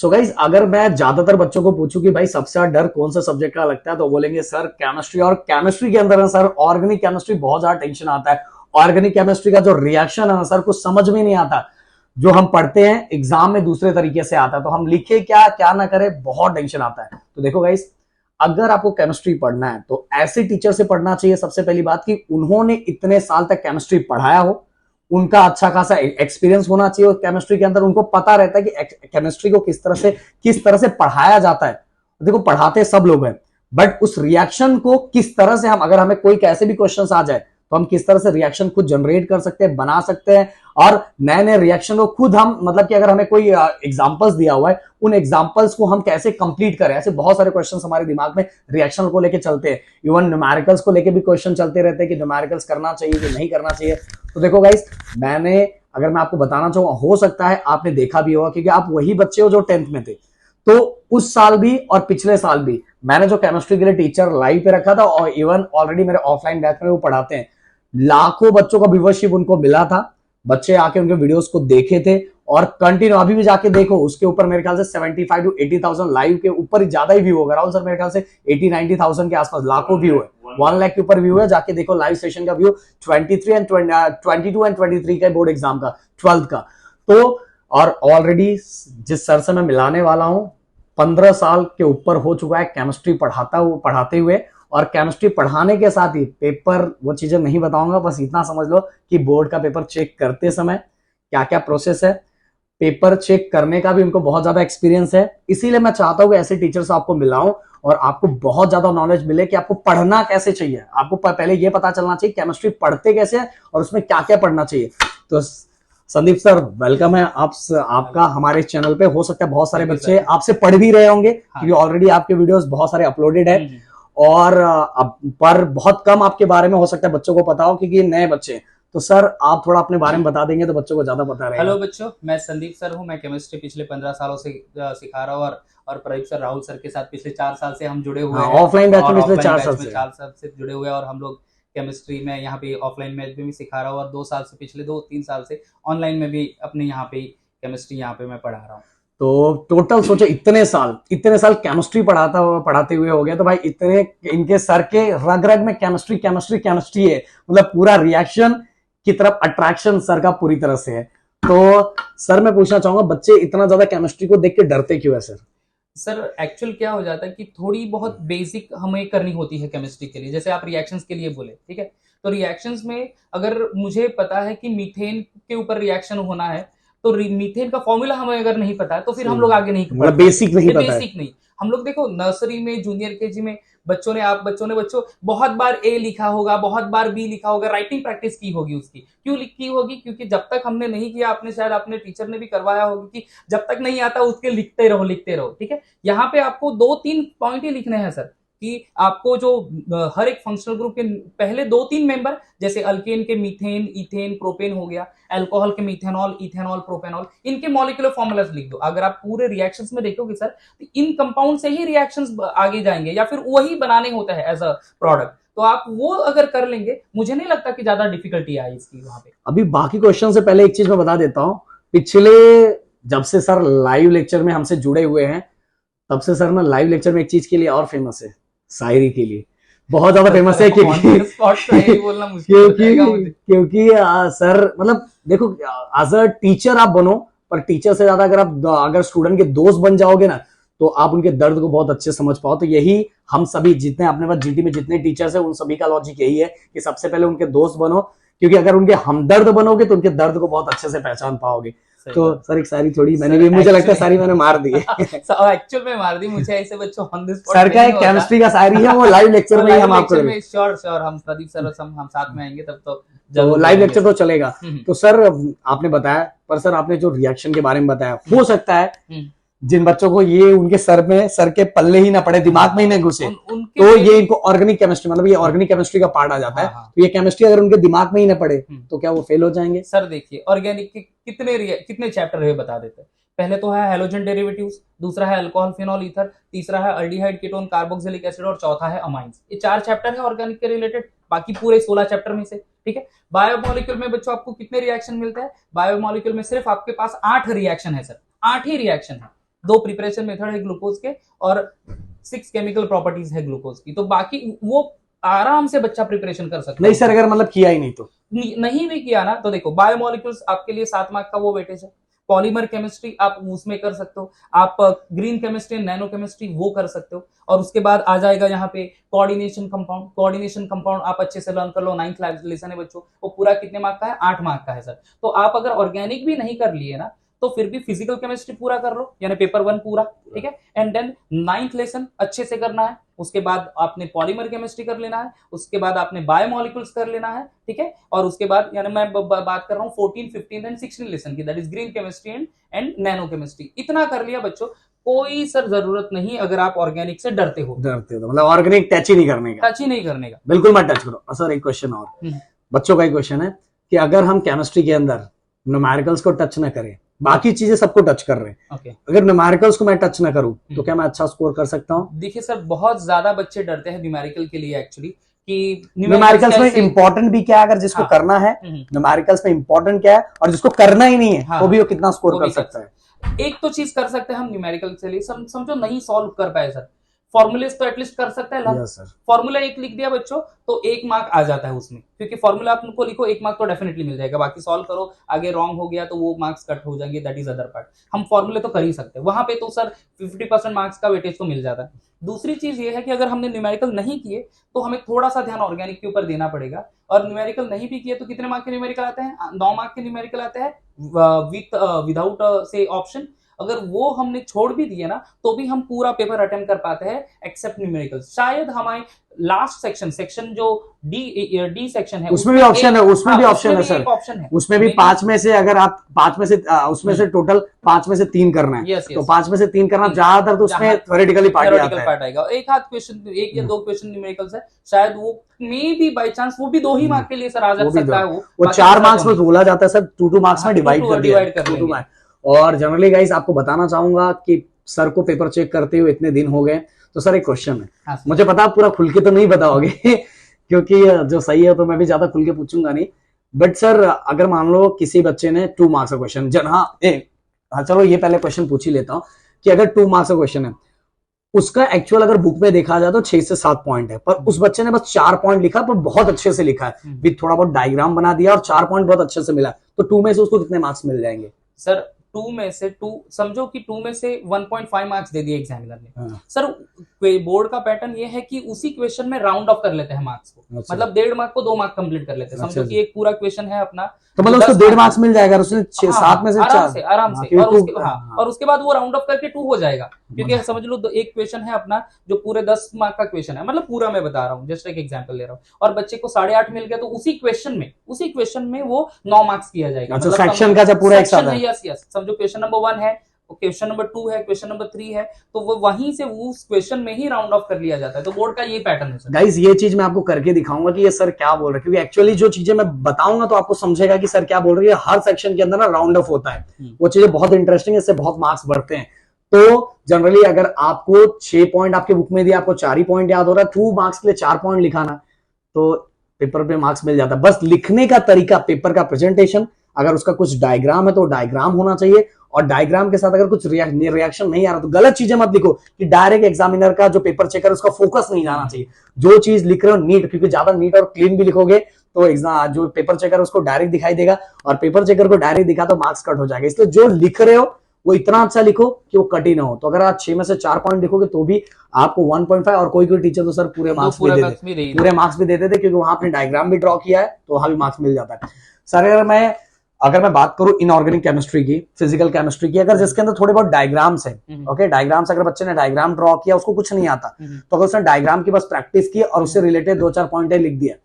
So guys, अगर मैं ज्यादातर बच्चों को पूछूं कि भाई सबसे ज्यादा डर कौन सा सब्जेक्ट का लगता है, तो बोलेंगे सर केमिस्ट्री। और केमिस्ट्री के अंदर है सर ऑर्गेनिक केमिस्ट्री, बहुत ज्यादा टेंशन आता है। ऑर्गेनिक केमिस्ट्री का जो रिएक्शन है ना सर, कुछ समझ में नहीं आता। जो हम पढ़ते हैं एग्जाम में दूसरे तरीके से आता है, तो हम लिखे क्या क्या ना करें, बहुत टेंशन आता है। तो देखो गाइज, अगर आपको केमिस्ट्री पढ़ना है तो ऐसे टीचर से पढ़ना चाहिए। सबसे पहली बात कि उन्होंने इतने साल तक केमिस्ट्री पढ़ाया हो, उनका अच्छा खासा एक्सपीरियंस होना चाहिए केमिस्ट्री के अंदर। उनको पता रहता है कि केमिस्ट्री को किस तरह से पढ़ाया जाता है। देखो, पढ़ाते सब लोग हैं, बट उस रिएक्शन को किस तरह से हम, अगर हमें कोई कैसे भी क्वेश्चन आ जाए तो हम किस तरह से रिएक्शन खुद जनरेट कर सकते हैं, बना सकते हैं। और नए नए रिएक्शन को खुद हम, मतलब कि अगर हमें कोई एग्जांपल्स दिया हुआ है, उन एग्जांपल्स को हम कैसे कंप्लीट करें। ऐसे बहुत सारे क्वेश्चंस हमारे दिमाग में रिएक्शन को लेके चलते हैं। इवन न्यूमेरिकल्स को लेके भी क्वेश्चन चलते रहते हैं कि न्यूमेरिकल्स करना चाहिए कि नहीं करना चाहिए। तो देखो गाइस, अगर मैं आपको बताना चाहूंगा, हो सकता है आपने देखा भी होगा, क्योंकि आप वही बच्चे हो जो 10th में थे। तो उस साल भी और पिछले साल भी मैंने जो केमिस्ट्री के लिए टीचर लाइव पे रखा था, और इवन ऑलरेडी मेरे ऑफलाइन बैच में वो पढ़ाते हैं, लाखों बच्चों का व्यूअरशिप उनको मिला था। बच्चे आके उनके वीडियोस को देखे थे, और कंटिन्यू अभी भी जाके देखो, उसके ऊपर मेरे ख्याल से 75 to 80,000 लाइव के ऊपर ही ज्यादा ही व्यू होगा। राहुल सर, मेरे ख्याल से 80-90,000 के आसपास लाखों व्यू है, 1 लाख के ऊपर व्यू है। जाके देखो लाइव सेशन का व्यू 22 एंड 23 का बोर्ड एग्जाम का, 12th का। तो और ऑलरेडी जिस सर से मैं मिलाने वाला हूं, 15 साल के ऊपर हो चुका है केमिस्ट्री पढ़ाते हुए। और केमिस्ट्री पढ़ाने के साथ ही पेपर, वो चीजें नहीं बताऊंगा, बस इतना समझ लो कि बोर्ड का पेपर चेक करते समय क्या क्या प्रोसेस है, पेपर चेक करने का भी उनको बहुत ज्यादा एक्सपीरियंस है। इसीलिए मैं चाहता हूं कि ऐसे टीचर से आपको मिलाऊं और आपको बहुत ज्यादा नॉलेज मिले कि आपको पढ़ना कैसे चाहिए। आपको पहले ये पता चलना चाहिए केमिस्ट्री पढ़ते कैसे है और उसमें क्या क्या पढ़ना चाहिए। तो संदीप सर, वेलकम है आपका हमारे चैनल पे। हो सकता है बहुत सारे बच्चे आपसे पढ़ भी रहे होंगे, क्योंकि ऑलरेडी आपके वीडियोस बहुत सारे अपलोडेड है, और पर बहुत कम आपके बारे में हो सकता है बच्चों को पता हो, क्योंकि नए बच्चे। तो सर, आप थोड़ा अपने बारे में बता देंगे तो बच्चों को ज्यादा पता रहेगा। हेलो बच्चों, मैं संदीप सर हूं। मैं केमिस्ट्री पिछले 15 सालों से सिखा रहा हूं, और प्रदीप सर, राहुल सर के साथ पिछले 4 साल से हम जुड़े हुए हैं। ऑफलाइन बैच में पिछले 4 साल से 4 साल से जुड़े हुए हैं, और हम लोग केमिस्ट्री में यहाँ पे ऑफलाइन बैच में भी सिखा रहा हूँ, और 2 साल से, पिछले 2-3 साल से ऑनलाइन में भी अपने यहाँ पे केमिस्ट्री यहाँ पे मैं पढ़ा रहा हूँ। तो टोटल सोचो, इतने साल केमिस्ट्री पढ़ाते हुए हो गया, तो भाई इतने इनके सर के रग रग में केमिस्ट्री केमिस्ट्री केमिस्ट्री है। मतलब पूरा रिएक्शन की तरफ अट्रैक्शन सर का पूरी तरह से है। तो सर, मैं पूछना चाहूंगा, बच्चे इतना ज्यादा केमिस्ट्री को देख के डरते क्यों है सर? सर एक्चुअल क्या हो जाता है कि थोड़ी बहुत बेसिक हमें करनी होती है केमिस्ट्री के लिए। जैसे आप रिएक्शंस के लिए बोले, ठीक है, तो रिएक्शंस में अगर मुझे पता है कि मीथेन के ऊपर रिएक्शन होना है, तो मीथेन का फॉर्मूला हमें अगर नहीं पता है तो फिर हम लोग आगे नहीं मतलब बेसिक नहीं पता है। बेसिक नहीं। हम लोग देखो, नर्सरी में, जूनियर केजी में बच्चों ने बहुत बार ए लिखा होगा, बहुत बार बी लिखा होगा, राइटिंग प्रैक्टिस की होगी उसकी। क्यों की होगी? क्योंकि जब तक हमने नहीं किया, आपने शायद अपने टीचर ने भी करवाया होगा कि जब तक नहीं आता उसके लिखते रहो। ठीक है, यहाँ पे आपको 2-3 पॉइंट ही लिखने हैं सर, कि आपको जो हर एक फंक्शनल ग्रुप के पहले 2-3 मेंबर, जैसे अल्केन के मीथेन, इथेन, प्रोपेन हो गया, अल्कोहल के मिथेनॉल, इथेनॉल, प्रोपेनॉल, इनके मॉलिक्यूलर फॉर्मूलाज लिख दो। अगर आप पूरे रिएक्शंस में देखोगे सर, तो इन कंपाउंड से ही रिएक्शंस आगे जाएंगे, या फिर वही बनाने होता है एज अ प्रोडक्ट। तो आप वो अगर कर लेंगे, मुझे नहीं लगता कि ज्यादा डिफिकल्टी आई इसकी वहां पे। अभी बाकी क्वेश्चन से पहले एक चीज मैं बता देता हूँ। पिछले, जब से सर लाइव लेक्चर में हमसे जुड़े हुए हैं, तब से सर ना लाइव लेक्चर में एक चीज के लिए और फेमस है, शायरी के लिए बहुत ज्यादा फेमस है। क्योंकि सर, मतलब देखो, एज अ टीचर आप बनो, पर टीचर से ज्यादा अगर स्टूडेंट के दोस्त बन जाओगे ना, तो आप उनके दर्द को बहुत अच्छे समझ पाओ। तो यही हम सभी जितने अपने पास जीटी में जितने टीचर्स हैं, उन सभी का लॉजिक यही है कि सबसे पहले उनके दोस्त बनो, क्योंकि अगर उनके हमदर्द बनोगे तो उनके दर्द को बहुत अच्छे से पहचान पाओगे। तो सर, एक सारी थोड़ी मैंने भी, मुझे लगता है सारी मैंने मार दी है। एक्चुअल में मार दी मुझे, ऐसे बच्चों ऑन द स्पॉट सर का एक केमिस्ट्री का शायरी है, वो लाइव लेक्चर में हम आपको श्योर हम प्रदीप सर हम साथ में आएंगे तब तो लाइव लेक्चर तो चलेगा। तो सर, आपने बताया, पर सर आपने जो रिएक्शन के बारे में बताया, हो सकता है जिन बच्चों को ये उनके सर के पल्ले ही ना पड़े, दिमाग में ही ना घुसे, तो ये इनको ऑर्गेनिक केमिस्ट्री, मतलब ये ऑर्गेनिक केमिस्ट्री का पार्ट आ जाता है। तो ये केमिस्ट्री अगर उनके दिमाग में ही ना पड़े तो क्या वो फेल हो जाएंगे? सर देखिए, ऑर्गेनिक के कितने चैप्टर है बता देते हैं। पहले तो है हेलोजन डेरिवेटिव्स, दूसरा है अल्कोहल, फिनॉल, ईथर, तीसरा है अल्डिहाइड, कीटोन, कार्बोक्सिलिक एसिड, और चौथा है अमाइंस। ये 4 चैप्टर है ऑर्गेनिक के रिलेटेड, बाकी पूरे 16 चैप्टर में से। ठीक है, बायोमोलिक्यूल में बच्चों आपको कितने रिएक्शन मिलते हैं? बायोमोलिक्यूल में सिर्फ आपके पास 8 रिएक्शन है सर, 8 ही रिएक्शन है। 2 प्रिपरेशन मेथड है ग्लूकोज के और 6 केमिकल प्रॉपर्टीज है ग्लूकोज की, तो बाकी वो आराम से बच्चा प्रिपरेशन कर सकता है। नहीं सर, अगर मतलब किया ही नहीं तो नहीं भी किया ना तो देखो, बायोमोलिक्यूल्स आपके लिए 7 मार्क का वो वेटेज है, पॉलीमर केमिस्ट्री आप उसमें कर सकते हो, आप ग्रीन केमिस्ट्री नैनो केमिस्ट्री वो कर सकते हो, और उसके बाद आ जाएगा यहाँ पे कोऑर्डिनेशन कंपाउंड। कोऑर्डिनेशन कंपाउंड आप अच्छे से लर्न कर लो, 9th लेसन है बच्चों, वो पूरा कितने मार्क का है, 8 मार्क का है सर। तो आप अगर ऑर्गेनिक भी नहीं कर लिए ना तो फिर भी फिजिकल केमिस्ट्री पूरा कर लो, यानी पेपर 1 पूरा, ठीक है। एंड देन 9th लेसन अच्छे से करना है, उसके बाद आपने पॉलीमर केमिस्ट्री कर लेना है, उसके बाद आपने बायोमोलिक्यूल्स कर लेना है, ठीक है। और उसके बाद यानी मैं बात कर रहा हूँ 14, 15 एंड 16 लेसन की, that is green chemistry and nano chemistry. इतना कर लिया बच्चों, कोई सर जरूरत नहीं अगर आप ऑर्गेनिक से डरते हो तो मतलब ऑर्गेनिक टच ही नहीं करने का, टच ही नहीं करने का, बिल्कुल मत टच करो। सर एक क्वेश्चन और, बच्चों का एक क्वेश्चन है कि अगर हम केमिस्ट्री के अंदर न्यूमेरिकल्स को टच न करें, बाकी चीजें सबको टच कर रहे हैं, okay. अगर न्यूमेरिकल्स को मैं टच ना करूं तो क्या मैं अच्छा स्कोर कर सकता हूं? देखिए सर, बहुत ज्यादा बच्चे डरते हैं न्यूमेरिकल के लिए एक्चुअली, कि न्यूमेरिकल्स में इंपॉर्टेंट भी क्या है, अगर जिसको करना है न्यूमेरिकल्स में इंपॉर्टेंट क्या है, और जिसको करना ही नहीं है तो भी वो कितना स्कोर कर सकता है? एक तो चीज कर सकते हैं हम न्यूमेरिकल के लिए, समझो नहीं सॉल्व कर पाए सर, फॉर्मूलेस तो एटलीस्ट कर सकते हैं। yes, फॉर्मूला एक लिख दिया बच्चों तो 1 मार्क आ जाता है उसमें, क्योंकि फॉर्मूला आपको लिखो 1 मार्क तो डेफिनेटली मिल जाएगा, बाकी सॉल्व करो, आगे रॉन्ग हो गया तो वो मार्क्स कट हो जाएंगे, दैट इज अदर पार्ट। हम फॉर्मूले तो कर ही सकते हैं, वहां पे तो सर 50% मार्क्स का वेटेज तो मिल जाता है। दूसरी चीज ये है कि अगर हमने न्यूमेरिकल नहीं किए तो हमें थोड़ा सा ध्यान ऑर्गेनिक के ऊपर देना पड़ेगा, और न्यूमेरिकल नहीं भी किए तो कितने मार्क के न्यूमेरिकल आते हैं, 9 मार्क के न्यूमेरिकल आते हैं विदाउट से ऑप्शन। अगर वो हमने छोड़ भी दिए ना तो भी हम पूरा पेपर अटेम्प्ट कर पाते हैं एक्सेप्ट न्यूमेरिकल। शायद हमारे लास्ट सेक्शन जो डी सेक्शन है उसमें भी ऑप्शन है, उसमें भी ऑप्शन है सर, ऑप्शन है उसमें भी 5 में से अगर आप 5 में से उसमें से टोटल 5 में से 3 करना है, तो 5 में से 3 करना ज्यादातर तो उसमें थ्योरेटिकली पार्ट आएगा, एक आध क्वेश्चन, 1 या 2 क्वेश्चन न्यूमेरिकल्स है, शायद वो मे भी बाय चांस वो भी 2 ही मार्क के लिए सर आ जा सकता है, वो 4 मार्क्स में बोला जाता है सर, 2 मार्क्स में डिवाइड कर दिया। और जनरली गाइस आपको बताना चाहूंगा कि सर को पेपर चेक करते हुए इतने दिन हो गए, तो सर एक क्वेश्चन है, मुझे पता आप पूरा खुल के तो नहीं बताओगे क्योंकि जो सही है तो मैं भी ज्यादा खुल के पूछूंगा नहीं, बट सर अगर मान लो किसी बच्चे ने 2 मार्क्स का क्वेश्चन, हाँ चलो ये पहले क्वेश्चन पूछ ही लेता हूं कि अगर 2 मार्क्स का क्वेश्चन है, उसका एक्चुअल अगर बुक में देखा जाए तो 6 से 7 पॉइंट है, पर उस बच्चे ने बस 4 पॉइंट लिखा, पर बहुत अच्छे से लिखा है, विद थोड़ा बहुत डायग्राम बना दिया और 4 पॉइंट बहुत अच्छे से मिला, तो 2 में से उसको कितने मार्क्स मिल जाएंगे सर? 2 में से 2 समझो कि 2 में से 1.5 मार्क्स दे दिए एग्जामिनर ने। सर बोर्ड का पैटर्न ये है कि उसी क्वेश्चन में राउंड ऑफ कर लेते हैं मार्क्स को, मतलब 1.5 मार्क को 2 मार्क कंप्लीट कर लेते हैं। समझो कि एक पूरा क्वेश्चन है अपना, तो मतलब उसको 1.5 मार्क्स मिल जाएगा, उसने 7 में से 4 आराम से और उसके बाद वो राउंड ऑफ करके 2 हो जाएगा, क्योंकि समझ लो एक क्वेश्चन है अपना जो पूरे 10 मार्क का क्वेश्चन है, मतलब पूरा मैं बता रहा हूँ, जस्ट एक एग्जांपल ले रहा हूँ, और बच्चे को 8.5 मिल गया तो उसी क्वेश्चन में वो 9 मार्क्स किया जाएगा। मतलब सेक्शन का जब पूरा एक साथ है, यस समझो क्वेश्चन नंबर 1 है, क्वेश्चन नंबर 2 है, क्वेश्चन नंबर 3 है, तो वो वहीं से उस क्वेश्चन में ही राउंड ऑफ कर लिया जाता है। तो बोर्ड का ये पैटर्न है सर। गाइस ये चीज मैं आपको करके दिखाऊंगा कि ये सर क्या बोल रहे हैं, क्योंकि एक्चुअली जो चीजें मैं बताऊंगा तो आपको समझेगा कि सर क्या बोल रही है। हर सेक्शन के अंदर ना राउंड ऑफ होता है, वो चीजें बहुत इंटरेस्टिंग है, इससे बहुत मार्क्स बढ़ते हैं। तो जनरली अगर आपको 6 पॉइंट आपके बुक में दिया, आपको 4 ही पॉइंट याद हो रहा है, 2 मार्क्स के लिए 4 पॉइंट लिखाना, तो पेपर पे मार्क्स मिल जाता है। बस लिखने का तरीका, पेपर का प्रेजेंटेशन, अगर उसका कुछ डायग्राम है तो डायग्राम होना चाहिए, और डायग्राम के साथ अगर कुछ रिएक्शन नहीं आ रहा तो गलत चीजें मत लिखो, कि डायरेक्ट एग्जामिनर का जो पेपर चेकर उसका फोकस नहीं जाना चाहिए। जो चीज लिख रहे हो नीट, क्योंकि ज्यादा नीट और क्लीन भी लिखोगे तो एग्जाम जो पेपर चेकर उसको डायरेक्ट दिखाई देगा, और पेपर चेकर को डायरेक्ट दिखा तो मार्क्स कट हो जाएगा। इसलिए जो लिख रहे हो वो इतना अच्छा लिखो कि वो कट ही ना हो। तो अगर आप 6 में से 4 पॉइंट लिखोगे तो भी आपको 1.5, और कोई टीचर तो सर पूरे मार्क्स भी देते थे, क्योंकि वहां आपने डायग्राम भी ड्रॉ किया है तो वहां भी मार्क्स मिल जाता है। सर अगर मैं बात करूं इनऑर्गेनिक केमिस्ट्री की, फिजिकल केमिस्ट्री की, अगर जिसके अंदर थोड़े बहुत डायग्राम्स है, ओके, डायग्राम्स, अगर बच्चे ने डायग्राम ड्रॉ किया, उसको कुछ नहीं आता, तो अगर उसने डायग्राम की बस प्रैक्टिस की और उससे रिलेटेड 2-4 पॉइंट लिख दिया,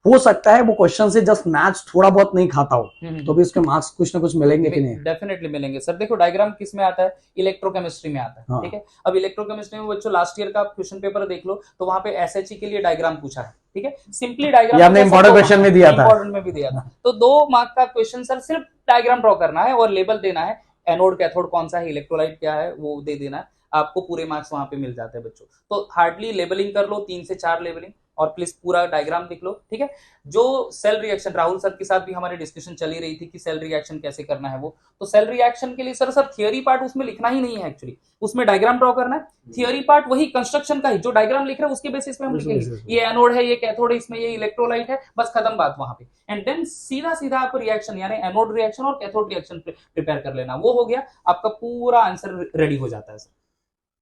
हो सकता है वो क्वेश्चन से जस्ट मैच थोड़ा बहुत नहीं खाता हो, तो भी उसके मार्क्स कुछ ना कुछ मिलेंगे कि नहीं? डेफिनेटली मिलेंगे सर। देखो डायग्राम किस में आता है, इलेक्ट्रोकेमिस्ट्री में आता है, ठीक है। अब इलेक्ट्रोकेमिस्ट्री में बच्चों लास्ट ईयर का क्वेश्चन पेपर देख लो, तो वहां पे एसएचई के लिए डायग्राम पूछा है, ठीक है, सिंपली डायग्राम आपने इंपॉर्टेंट क्वेश्चन में दिया था, इंपॉर्टेंट में भी दिया था। तो 2 मार्क का क्वेश्चन सर सिर्फ डायग्राम ड्रॉ करना है और लेबल देना है, एनोड कैथोड कौन सा है, इलेक्ट्रोलाइट क्या है, वो दे देना है, आपको पूरे मार्क्स वहां पे मिल जाते हैं बच्चों। तो हार्डली लेबलिंग कर लो, 3 से 4 लेबलिंग, और प्लीज पूरा डायग्राम देख लो, ठीक है। जो सेल रिएक्शन, राहुल सर के साथ भी हमारी डिस्कशन चली रही थी कि सेल रिएक्शन कैसे करना है वो, तो सेल रिएक्शन के लिए सर थियोरी पार्ट उसमें लिखना ही नहीं है एक्चुअली, उसमें डायग्राम ड्रॉ करना है। थियोरी पार्ट वही कंस्ट्रक्शन का ही, जो डायग्राम लिख रहे हैं उसके बेसिस पे हम लिखेंगे, ये एनोड है, ये कैथोड है, इसमें ये इलेक्ट्रोलाइट है, बस खत्म बात वहां पे। एंड देन सीधा सीधा आप रिएक्शन यानी एनोड रिएक्शन और कैथोड रिएक्शन प्रिपेयर कर लेना, वो हो गया आपका पूरा आंसर रेडी हो जाता है सर।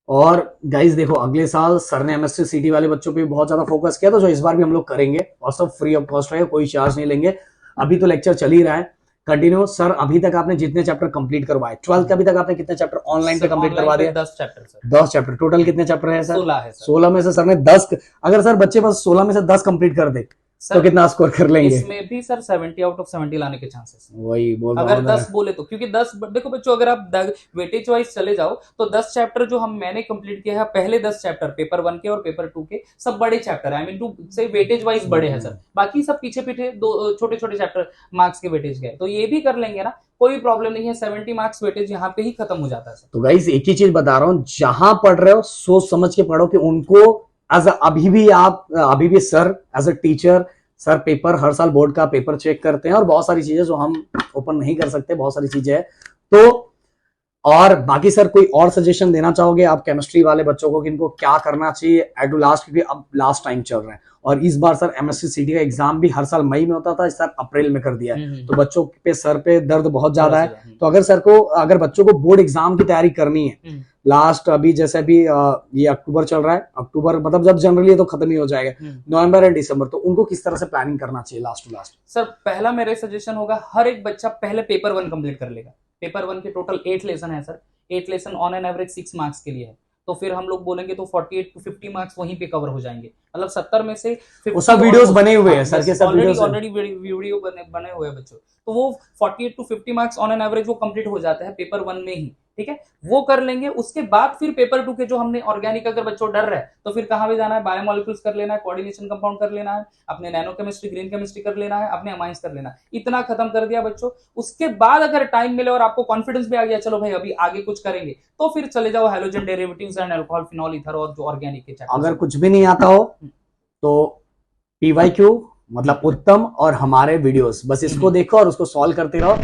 और गाइस देखो, अगले साल सर ने एमएससी सीटी वाले बच्चों पे बहुत ज्यादा फोकस किया, तो जो इस बार भी हम लोग करेंगे, और सब फ्री ऑफ कॉस्ट रहेगा, कोई चार्ज नहीं लेंगे। अभी तो लेक्चर चल ही रहा है कंटिन्यू। सर अभी तक आपने जितने चैप्टर कंप्लीट करवाए, 12th के अभी तक आपने कितने चैप्टर ऑनलाइन पे कंप्लीट करवा दिया? 10 चैप्टर सर। 10 चैप्टर टोटल कितने चैप्टर है सर? 16 है सर। 16 में से सर ने 10, अगर सर बच्चे बस 16 में से 10 कंप्लीट कर दे तो कितना स्कोर कर लेंगे? इसमें भी सर 70 आउट ऑफ 70 लाने के चांसेस, वही बोल रहा अगर हूं 10 बोले तो, क्योंकि 10 देखो बच्चों, अगर आप वेटेज वाइज चले जाओ तो 10 चैप्टर जो मैंने कंप्लीट किया है, पहले 10 चैप्टर पेपर 1 के और पेपर 2 के सब बड़े चैप्टर है, आई मीन टू से वेटेज वाइज बड़े हैं सर, बाकी सब पीछे पीछे दो छोटे छोटे चैप्टर मार्क्स के वेटेज गए, तो ये भी कर लेंगे ना, कोई प्रॉब्लम नहीं है। 70 मार्क्स वेटेज यहाँ पे ही खत्म हो जाता है सर। तो गाइस एक ही चीज बता रहा हूँ, जहां पढ़ रहे हो सोच समझ के पढ़ो कि उनको अभी भी sir as a teacher, sir paper हर साल बोर्ड का पेपर चेक करते हैं, और बहुत सारी चीजें जो हम ओपन नहीं कर सकते, बहुत सारी चीजें हैं। तो और बाकी सर कोई और सजेशन देना चाहोगे आप केमिस्ट्री वाले बच्चों को कि इनको क्या करना चाहिए एट टू लास्ट, क्योंकि अब लास्ट टाइम चल रहा है, और इस बार सर एमएससी सीटी का एग्जाम भी हर साल मई में होता था, इस साल अप्रैल में कर दिया है, तो बच्चों पे सर पे दर्द बहुत ज्यादा है। तो अगर बच्चों को बोर्ड एग्जाम की तैयारी करनी है, लास्ट अभी जैसे अभी ये अक्टूबर चल रहा है, अक्टूबर मतलब जब जनरली तो खत्म ही हो जाएगा, नवंबर एंड दिसंबर, तो उनको किस तरह से प्लानिंग करना चाहिए लास्ट टू लास्ट? सर पहला मेरा सजेशन होगा, हर एक बच्चा पहले पेपर 1 कंप्लीट कर लेगा। पेपर 1 के टोटल 8 लेसन है sir, 8 lesson on an average 6 marks के लिए है, तो फिर हम लोग बोलेंगे तो 48 to 50 मार्क्स वहीं पे कवर हो जाएंगे, मतलब 70 में से 50 सब वीडियोस बने हुए हैं सर के, सब ऑलरेडी वीडियो बने हुए हैं बच्चों, तो वो 48 to 50 marks on an average वो कंप्लीट हो जाता है पेपर 1 में ही, ठीक है, वो कर लेंगे। उसके बाद फिर पेपर 2 के जो हमने ऑर्गेनिक, अगर बच्चों डर रहे तो फिर कहाँ पे जाना है, बायोमोलिक्यूल्स कर लेना है, कोऑर्डिनेशन कंपाउंड कर लेना है, अपने नैनो केमिस्ट्री ग्रीन केमिस्ट्री कर लेना है, अपने अमाइंस कर लेना है, इतना खत्म कर दिया बच्चों। उसके बाद अगर टाइम मिले और आपको कॉन्फिडेंस भी आ गया, चलो भाई अभी आगे कुछ करेंगे, तो फिर चले जाओ halogen derivatives and alcohol phenol ether और जो ऑर्गेनिक के चैप्टर। अगर कुछ भी नहीं आता हो तो PYQ मतलब उत्तम और हमारे वीडियोस, बस इसको देखो और उसको सॉल्व करते रहो।